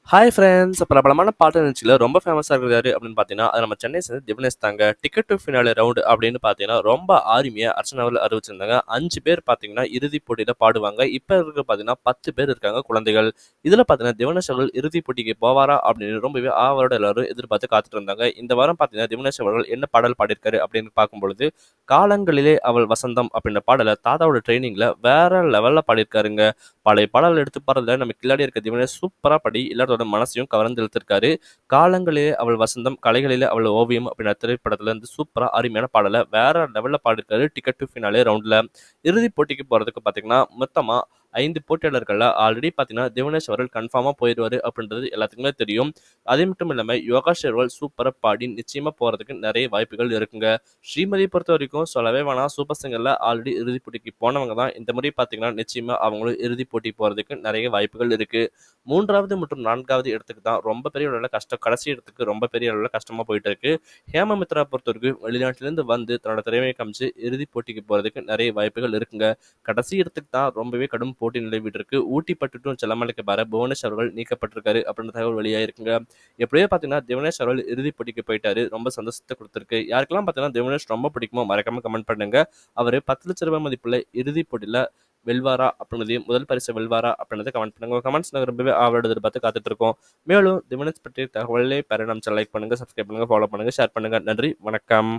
Hi friends! பிரபலமான பாட்டு நிகழ்ச்சியில ரொம்ப ஃபேமஸா இருக்கிறது யாரு அப்படின்னு பார்த்தீங்கன்னா, அது நம்ம சென்னை சேர்ந்த திவினேஷ் தாங்க. டிக்கெட் டூ ஃபினாலே ரவுண்ட் அப்படின்னு பார்த்தீங்கன்னா, ரொம்ப அருமையா அர்ச்சனா அவர்கள் அறிவிச்சிருந்தாங்க. 5 பேர் பார்த்தீங்கன்னா, இறுதிப் போட்டியில பாடுவாங்க. இப்ப இருக்க பார்த்தீங்கன்னா, 10 பேர் இருக்காங்க குழந்தைகள். இதில பார்த்தீங்கன்னா, திவினேஷ் அவர்கள் இறுதிப் போட்டிக்கு போவாரா அப்படின்னு ரொம்பவே ஆவலோட எல்லாரும் எதிர்பார்த்து காத்துட்டு இருந்தாங்க. இந்த வாரம் பார்த்தீங்கன்னா, திவினேஷ் அவர்கள் என்ன பாடல் பாடியிருக்காரு அப்படின்னு பார்க்கும்பொழுது, "காலங்களிலே அவள் வசந்தம்" அப்படின்ற பாடல தாத்தாவோட ட்ரெய்னிங்ல வேற லெவல்ல பாடியிருக்காருங்க. பழைய பாடல் எடுத்து பாடுறதுல நம்ம கில்லாடி இருக்க திவினேஷ் சூப்பரா பாடி எல்லாரோட மனசையும் கவர்ந்து இழுத்திருக்காரு. "காலங்களே அவள் வசந்தம், கலைகளிலே அவள் ஓவியம்" அப்படின்ற திரைப்படத்துல இருந்து சூப்பரா அருமையான பாடல வேற லெவல்ல பாடியிருக்காரு. டிக்கெட் டூ ஃபினாலே ரவுண்ட்ல. இறுதிப் போட்டிக்கு போறதுக்கு பார்த்தீங்கன்னா, மொத்தமா 5 போட்டியாளர்கள்ல ஆல்ரெடி பார்த்தீங்கன்னா, திவினேஷ் அவர்கள் கன்ஃபார்மா போயிருவாரு அப்படின்றது எல்லாத்துக்குமே தெரியும். அது மட்டும் இல்லாம யோகா ஷெர்வால் சூப்பரா பாடி நிச்சயமா போறதுக்கு நெறைய வாய்ப்புகள் இருக்குங்க. ஸ்ரீமதிய பொறுத்தவரைக்கும் சொல்லவே வேணாம். சூப்பர் சிங்கர்ல ஆல்ரெடி இறுதிப் போட்டிக்கு போனவங்க தான். இந்த முறை பார்த்தீங்கன்னா, நிச்சயமா அவங்களும் இறுதிப் போட்டி போறதுக்கு நெறைய வாய்ப்புகள் இருக்கு. 3வது மற்றும் 4வது இடத்துக்கு தான் ரொம்ப பெரிய அளவுல கஷ்டம். கடைசி இடத்துக்கு ரொம்ப பெரிய அளவுல கஷ்டமா போயிட்டு இருக்கு. ஹேமமித்ரா பொறுத்தவரைக்கும் வெளிநாட்டிலிருந்து வந்து தன்னோட திறமையை காமிச்சு இறுதிப் போட்டிக்கு போறதுக்கு நெறைய வாய்ப்புகள் இருக்குங்க. கடைசி இடத்துக்கு தான் ரொம்பவே கடும் போட்டி நிலவிட்டு இருக்கு. ஊட்டி பட்டுட்டும் செல்லமலைக்கு பார புவனேஷ் அவர்கள் நீக்கப்பட்டிருக்காரு அப்படின்ற தகவல் வெளியாயிருக்குங்க. எப்படியோ பார்த்தீங்கன்னா, திவினேஷ் அவர்கள் இறுதிப் போட்டிக்கு போயிட்டாரு. ரொம்ப சந்தோஷத்த குடுத்திருக்கு. யாருக்கெல்லாம் பார்த்தீங்கன்னா திவினேஷ் ரொம்ப பிடிக்குமோ மறக்காம கமெண்ட் பண்ணுங்க. அவரு ரூ. 10,00,000 மதிப்புள்ள இறுதிப் போட்டியில வெல்வாரா அப்படின்றதையும், முதல் பரிசு வெல்வாரா அப்படின்றத கமெண்ட் பண்ணுங்க. உங்க கமெண்ட்ஸ் நாங்க ரொம்பவே ஆவலோட எதிர்பார்த்து காத்துட்டு இருக்கோம். மேலும் திவினேஷ் பற்றிய தகவலை பெற நம்ம சேனலை லைக் பண்ணுங்க, சப்ஸ்கிரைப் பண்ணுங்க, ஃபாலோ பண்ணுங்க, ஷேர் பண்ணுங்க. நன்றி, வணக்கம்.